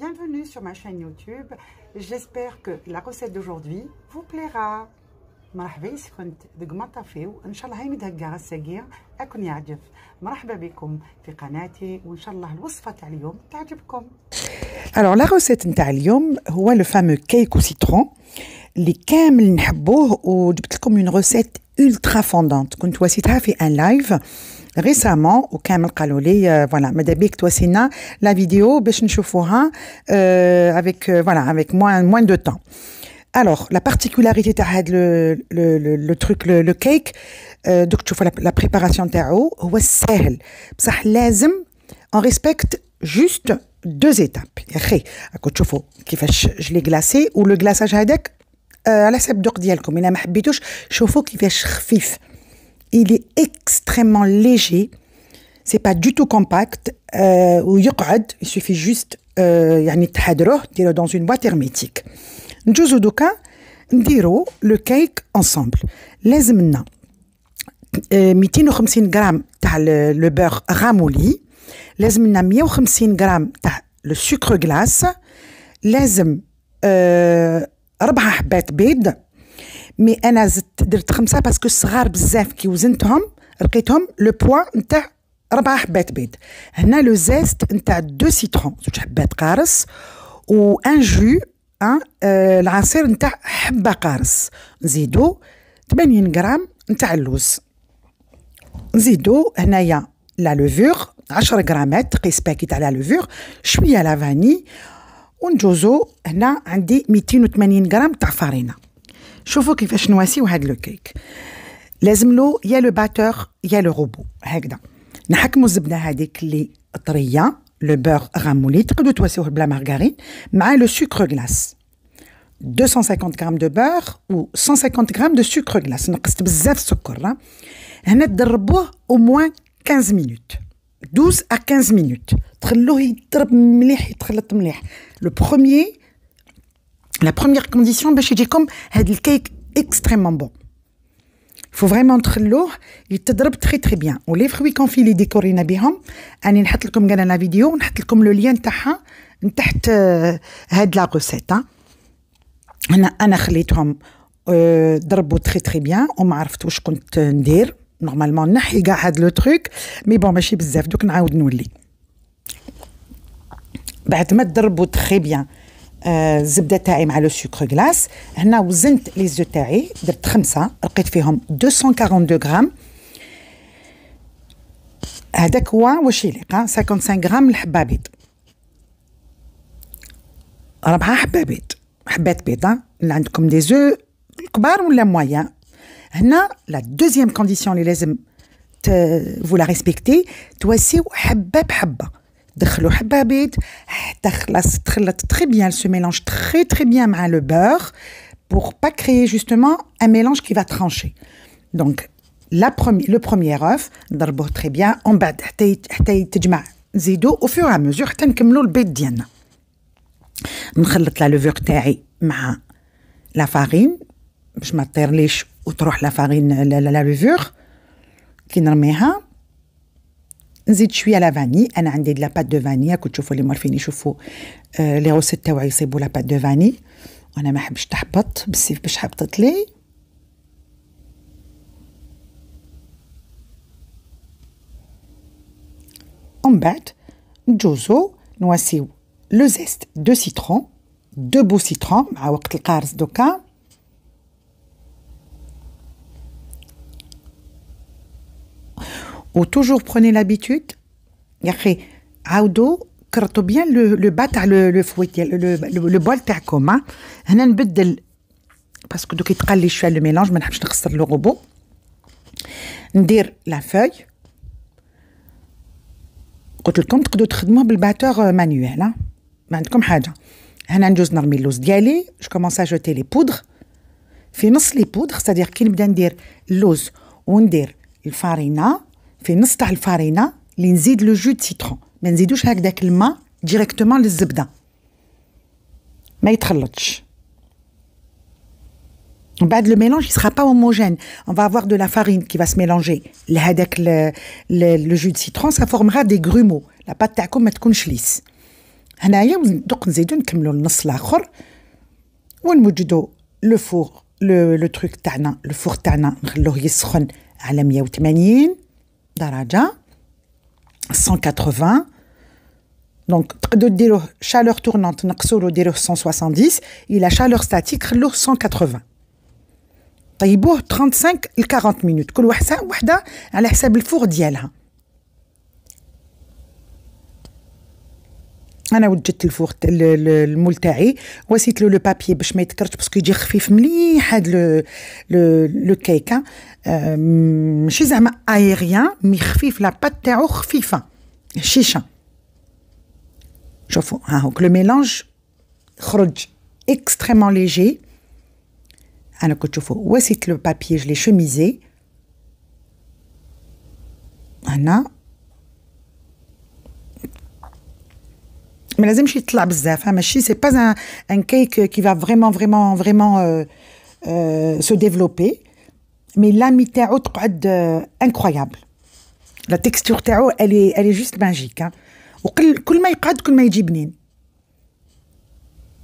Bienvenue sur ma chaîne YouTube. J'espère que la recette d'aujourd'hui vous plaira. مرحبا كنت ذق ما طافيو ان شاء الله هاي متهقى الساقيه اكون يعجب. مرحبا بكم في قناتي وان شاء الله الوصفه تاع اليوم تعجبكم. Alors la recette نتاع اليوم هو le fameux cake au citron اللي كامل نحبوه وجبت لكم une recette ultra fondante كنت واسيتها في ان لايف récemment وكامل قالوا لي voilà ماذا بيك تواسينا لا فيديو باش نشوفوها avec voilà avec moins de temps. Alors, la particularité de le truc, le cake, donc tu vois la préparation تاعو هو سهل بصح لازم on respecte juste deux étapes. يا اخي راكم تشوفوا كيفاش جلي غلاسي ولو غلاساج هذاك على حسب الذوق ديالكم. الا ما حبيتوش شوفوا كيفاش خفيف. Il est extrêmement léger. C'est pas du tout compact. ويقعد il suffit juste يعني تحضروه ديروه dans une boîte hermétique. نجوزو دوكا نديرو لو كيك انصامبل. لازم لنا 250 غرام تاع لو بور غامولي، لازم لنا 150 غرام تاع لو سكر غلاس، لازم 4 حبات بيض. مي انا درت 5 باسكو صغار بزاف كي وزنتهم لقيتهم لو بوا نتاع 4 حبات بيض. هنا لو زيست نتاع 2 سيترون، 2 حبات قارص و ان جو العصير نتاع حبه قارص. نزيدو 80 غرام نتاع اللوز. نزيدو هنايا لا لوفور 10 غرامات قيس باكيت على لوفور، شويه لا فاني، ونجوزو هنا عندي 280 غرام تاع فارينه. شوفوا كيفاش نواسيو هاد لو كيك. لازم له يا لو باتور يا لو روبو هكذا. نحكمو الزبده هذيك اللي طريه le beurre ramolli تقدروا تواسيوه بلا مارغرين مع لو سكر غلاس. 250 غرام دو بور و 150 غرام دو سكر غلاس. نقصت بزاف السكر. هنا تدربوه او موان 15 مينوت، 12 à 15 مينوت. تخلوه يضرب مليح، يتخلط مليح. لو بروميير لا بروميير كونديسيون باش يجيكم هاد الكيك اكستريمون بون. faut vraiment تخلوه يتضرب تري تري بيان. ولي فروي كونفي اللي ديكورينا بهم اني نحط لكم كاع لا فيديو ونحط لكم لو لين تاعها تحت هاد لا روسيت. انا خليتهم ضربوا تري تري بيان وما عرفت واش كنت ندير. نورمالمون نحي كاع هاد لو تروك مي بون ماشي بزاف. دوك نعاود نولي بعد ما تضربوا تري بيان الزبده تاعي مع لو سكر غلاس. هنا وزنت لي زو تاعي درت 5 لقيت فيهم 242 غرام. هذاك هو واش يليق. 55 غرام الحبه بيض، 4 حبات بيض اللي عندكم دي زو كبار ولا مويان. هنا لا دوزيام كونديسيون اللي لازم فو لا ريسبكتي تواسيو حبه بحبه. دخلوا حبه بيض حتى تخلط très bien, se mélange très bien مع le beurre pour pas créer justement un mélange qui va trancher. Donc le premier œuf نضربوه très bien ومن بعد حتى يتجمع نزيدو au fur et à mesure حتى نكملوا البيض ديالنا. نخلط لا لوفور تاعي مع لا فارين باش ما تطيرليش وتروح لا فارين لا لوفور. كي نرميها نزيد شويه لا فاني. انا عندي لا بات دو فاني، كنت تشوفوا اللي مورفين يشوفوا لي روسيت تاعي يصيبوا لا بات دو فاني وانا ما حبش تحبط بالسيف باش حبطت لي. ومن بعد نجوزو نواسيو لو زيست 2 سيترون، 2 بو سيترون مع وقت القارص دوكا. Ou toujours prenez l'habitude, عاودوا كرطوا bien le bas تاع le fouet le bol تاعكم. هنا نبدل باسكو دوك يتقال لي شويه لو ميلانج ما نحبش نخسر لو روبو. ندير لا فوي. قلت لكم تقدروا تخدموه بالباتور مانيوال ما عندكم حاجه. هنا نجوز نرمي اللوز ديالي. جو كومونس ا جوتي لي بودر في نص لي بودر، ستادير كي نبدا ندير اللوز وندير الفارينه في نص تاع الفارينه اللي نزيد لو جو دو سيترون. ما نزيدوش هكذاك الماء ديريكتومون للزبده ما يتخلطش. من بعد le mélange il sera pas homogène. On va avoir de la farine qui va se mélanger لهذاك le jus de citron, ça formera des grumeaux. La pâte تاعكم ما تكونش ليس. هنايا دوك نزيدو نكملو النص الاخر ونوجدو لو فور لو تروك تاعنا لو فور تاعنا نخلوه يسخن على 180 درجه 180. دونك تقدروا ديروه شالور تورنانت نقصولو ديروه 170 الى شالور ستاتيك خلوه 180. طيبوه 35 ل 40 مينوت كل وحده على حساب الفور ديالها. انا وجدت الفور المول تاعي وسيت له لو بابي باش ما يتكرش باسكو يجي خفيف مليح هاد لو كيك ماشي زعما ايريان مي خفيف لا بات تاعو خفيفه شيشه. شوفوا ها هو لو ميلانج خرج اكستريمون ليجي. انا كنت تشوفوا وسيت لو بابي جو لي شوميزي هنا ما لازمش يطلع بزاف ماشي سي با ان كيك كي فا فريمون سو ديفلوبي مي لامي تاعو تقعد انكرويابل. لا تيكستور تاعو الي جوست ماجيك وكل ما يقعد كل ما يجي بنين.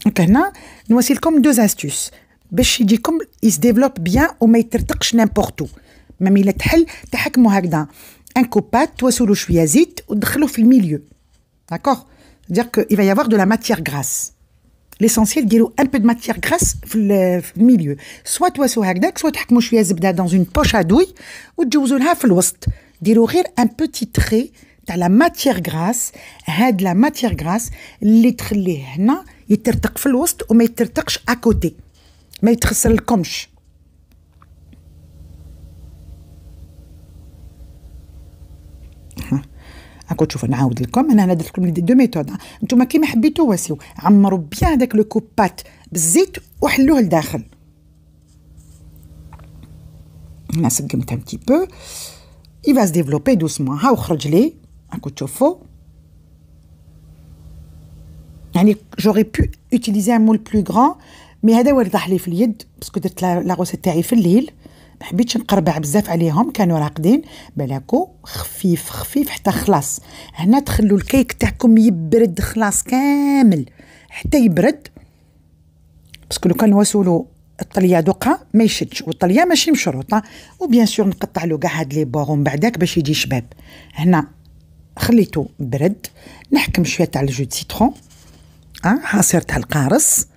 دونك هنا نوصي لكم دوز استوس باش يجيكم يس ديفلوب بيان وما يترتقش نيمبورتو. مامي لا تحل تحكموا هكذا ان كوبات توصلوا شويه زيت ودخلوه في الميليو. داكوغ dire qu'il va y avoir de la matière grasse. L'essentiel ديروا un peu de matière grasse في الميليو. soit تواسوا هكذاك soit تحكموا شويه زبده dans une poche à douille وتجوزوا لها في الوسط. ديروا غير un petit trait تاع la matière grasse. هاد la matière grasse اللي تخليه هنا يترتق في الوسط وما يترتقش à côté ما يتخسر لكمش. هاكا تشوفوا نعاود لكم انا درت لكم دو ميثود. نتوما كيما حبيتو واسيو عمروا بيان هذاك لو كوبات بالزيت وحلوه لداخل. هنا سقمت ان تي بو il va se développer doucement. ها خرج لي هاكا تشوفوا يعني جوري بو utiliser un moule plus grand مي هذا ورد لي في اليد باسكو درت لا غوسيت تاعي في الليل ما حبيتش نقربع بزاف عليهم كانوا راقدين بلاكو خفيف حتى خلاص. هنا تخلوا الكيك تاعكم يبرد خلاص كامل حتى يبرد باسكو لو كان نوصلوا الطليه دوقها ما يشدش والطليه ماشي مشروطه. وبيان سور نقطع له كاع هاد لي بور من بعداك باش يجي شباب. هنا خليته برد نحكم شويه تاع الجو دو سيترون عصير تاع القارص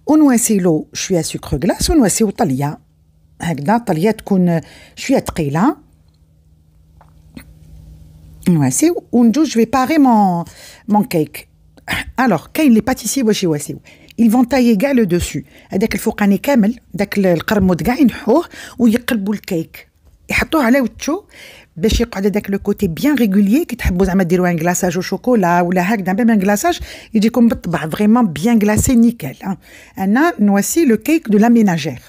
ونواسيلو شويه سكر كلاص ونواسيو طليه هكذا. طليه تكون شويه ثقيله نواسيو وندوز جو في باغي مون كيك. الوغ كاين لي باتيسي واش يواسيو ils vont tailler كاع لو دوسو هذاك الفوقاني كامل داك القرمود كاع ينحوه ويقلبوا الكيك يحطوه على وجهو باش يقعد هذاك لو كوتي بيان ريغوليي. كي تحبوا زعما ديروا ان غلاساج او شوكولا ولا هكذا بين غلاساج يجيكم بالطبع فريمون بيان غلاسي نيكل. انا نواسي لو كيك دو لا ميناجير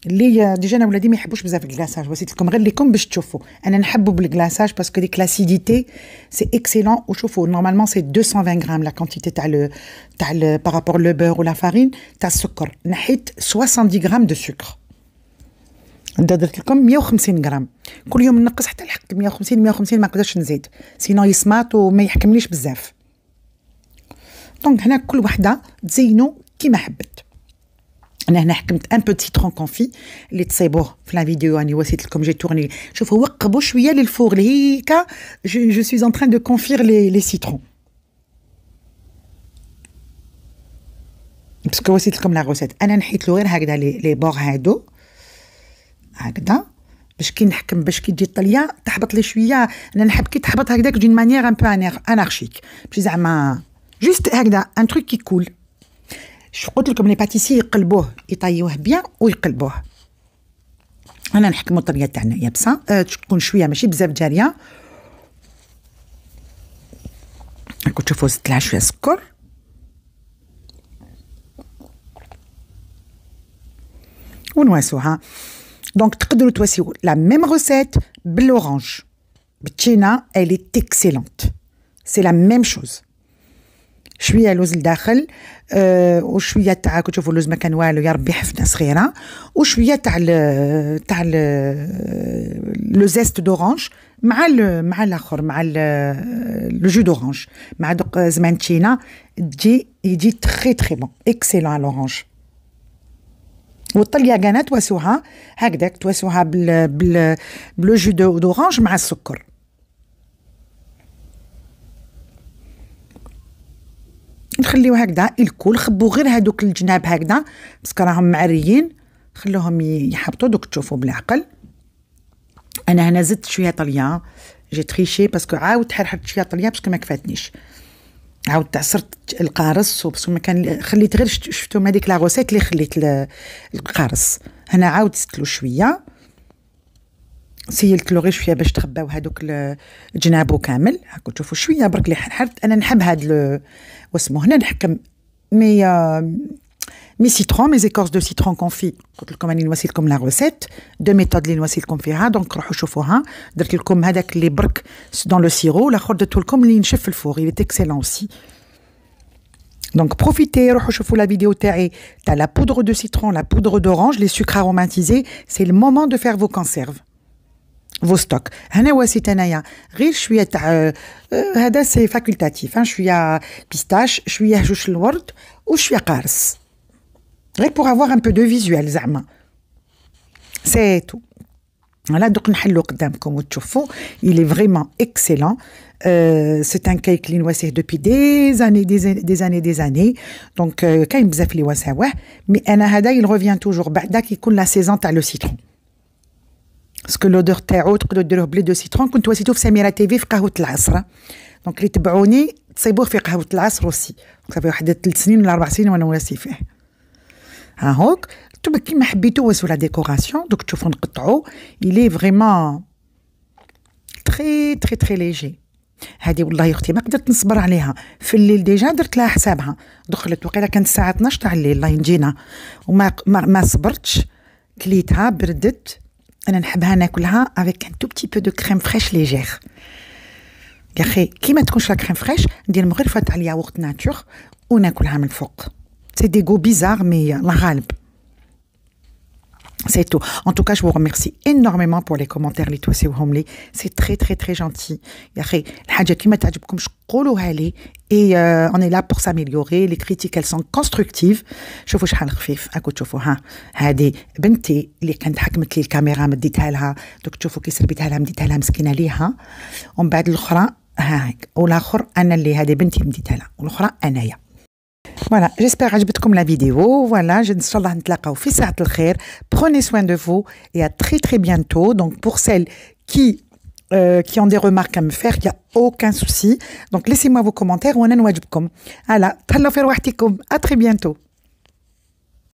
اللي ديجا انا ولادي ما يحبوش بزاف الكلاصاج وسيت لكم غير ليكم باش تشوفوا. انا نحبوا بالكلاصاج باسكو ديك لاسيديتي سي اكسيلون. وشوفوا نورمالمون سي 220 غرام لا كونتيتي تاع بارابور لو بور ولا فارين تاع السكر. نحيت 70 غرام دو سكر درت لكم 150 غرام كل يوم نقص حتى لحقت 150 ما نقدرش نزيد سينو يسماط وما يحكمليش بزاف. دونك هنا كل وحده تزينوا كيما حبت. انا هنا حكمت ان بو سيترون كونفي اللي تصيبوه في لا فيديو راني وصيت لكم جي تورني. شوفوا وقبوا شويه للفور هيكا جو سوي ان تران دو كونفير لي سيترون باسكو وصيت لكم لا غوسيت. انا نحيت له غير هكذا لي بور هادو هكذا باش كي نحكم باش كي تجي الطليه تحبط لي شويه. انا نحب كي تحبط هكذاك دون مانيير ان بو انارشيك ماشي زعما جوست هكذا ان تروك كي كول. شو قلت لكم لي باتيسي يقلبوه يطيوه بيان ويقلبوه. انا نحكموا الطريه تاعنا يابسه تكون شويه ماشي بزاف جاريه. راكم تشوفوا زدت لها شويه سكر ونواسوها. دونك تقدروا تواسيو لا ميم روسيت بالاورانج بالتشينا الي اكسيلونت سي لا ميم شوز. شويه لوز لداخل وشويه تاع كتشوفوا اللوز ما كان والو يا ربي حفنه صغيره وشويه تاع لو زيست دورانج مع الاخر مع لو جو دورانج مع دوك زمانتينا يجي تري تري بون اكسيلون لورانج. والطليه كاع تواسوها هكذاك تواسوها بلو جو دورانج مع السكر. نخليو هكذا الكل خبو غير هادوك الجناب هكذا باسكو راهم معريين خلوهم يحبطوا دوك تشوفوا بالعقل. انا هنا زدت شويه طليه جي تريشي باسكو عاود حرحت شويه طليه باسكو ما كفاتنيش عاود عصرت القارص وباسكو ما كان خليت غير شفتوا هذيك لا غوسيت اللي خليت القارص هنا عاود زدت له شويه سيلت له غير شويه باش تخباو هذوك جنابو كامل هاكو تشوفوا شويه برك اللي حرت انا نحب هاد واسمو هنا نحكم مي citron, mes écorces de citron confit. قلت لكم راني نواسي لكم لا غوسيت دو ميثود اللي نواسي لكم فيها دونك روحوا شوفوها. درت لكم هذاك اللي برك دون لو سيرو الاخر درت لكم اللي نشف في الفور il est excellent aussi. Donc profitez, روحوا شوفوا la vidéo تاعي تاع la poudre de citron, la poudre d'orange, les sucres aromatisés, c'est le moment de faire vos conserves. vos stocks. هنا واسيت انايا غير شويه تاع هذا سي فاكولتاتيف شويه بيستاش شويه جوش الورد وشويه قارص غير pour avoir un peu de visuel زعما سي تو. Voilà, donc نحلو قدامكم وتشوفوا il est vraiment excellent. C'est un cake اللي نواسيه depuis des années donc كاين بزاف اللي واساوه مي انا هذا il revient toujours بعدا كيكون لا سيزون تاع لو سيترون باسكو لودور تاعو تقدروا ديروه بلي دو سيترون. كنت واسيتو في سميره تيفي في قهوه العصر دونك اللي تبعوني تصيبوه في قهوه العصر اوسي صافي واحد 3 سنين ولا 4 سنين وانا واسي فيه. ها هوك نتوما كيما حبيتو واسو لا ديكوراسيون دوك تشوفوا نقطعو il est vraiment très très très léger. هذه والله اختي ما قدرت نصبر عليها في الليل ديجا درت لها حسابها دخلت وقيله كانت الساعه 12 تاع الليل الله ينجينا وما ما صبرتش كليتها بردت. انا نحبها ناكلها avec un tout petit peu de crème fraîche légère يا اخي كيما تكونش لا كريم فريش ندير مغرفه تاع الياغورت ناتور وناكلها من الفوق. سي دي غو بيزار مي لا غالب. C'est tout. En tout cas, je vous remercie énormément pour les commentaires اللي تواسيوهم لي. C'est très très très gentil. يا أخي الحاجة كيما تعجبكمش قولوها لي. Et on est là pour s'améliorer. Les critiques elles sont constructives. شوفوا شحال خفيف. هاكو تشوفوا ها. هذه بنتي اللي كانت حكمت لي الكاميرا مديتها لها. دوك تشوفوا كي سربيتها لها مديتها لها مسكينة ليها. ومن بعد الأخرى هاك. والآخر أنا اللي هذه بنتي مديتها لها. والأخرى أنايا. Voilà, j'espère عجبتكم la vidéo. Voilà, إن شاء الله نتلاقاو في ساعة الخير. Prenez soin de vous et à très très bientôt. Donc pour celles qui ont des remarques à me faire, il n'y a aucun souci. Donc laissez-moi vos commentaires ou أنا نواجبكم. Voilà, تهلاو في رواحتكم. À très bientôt.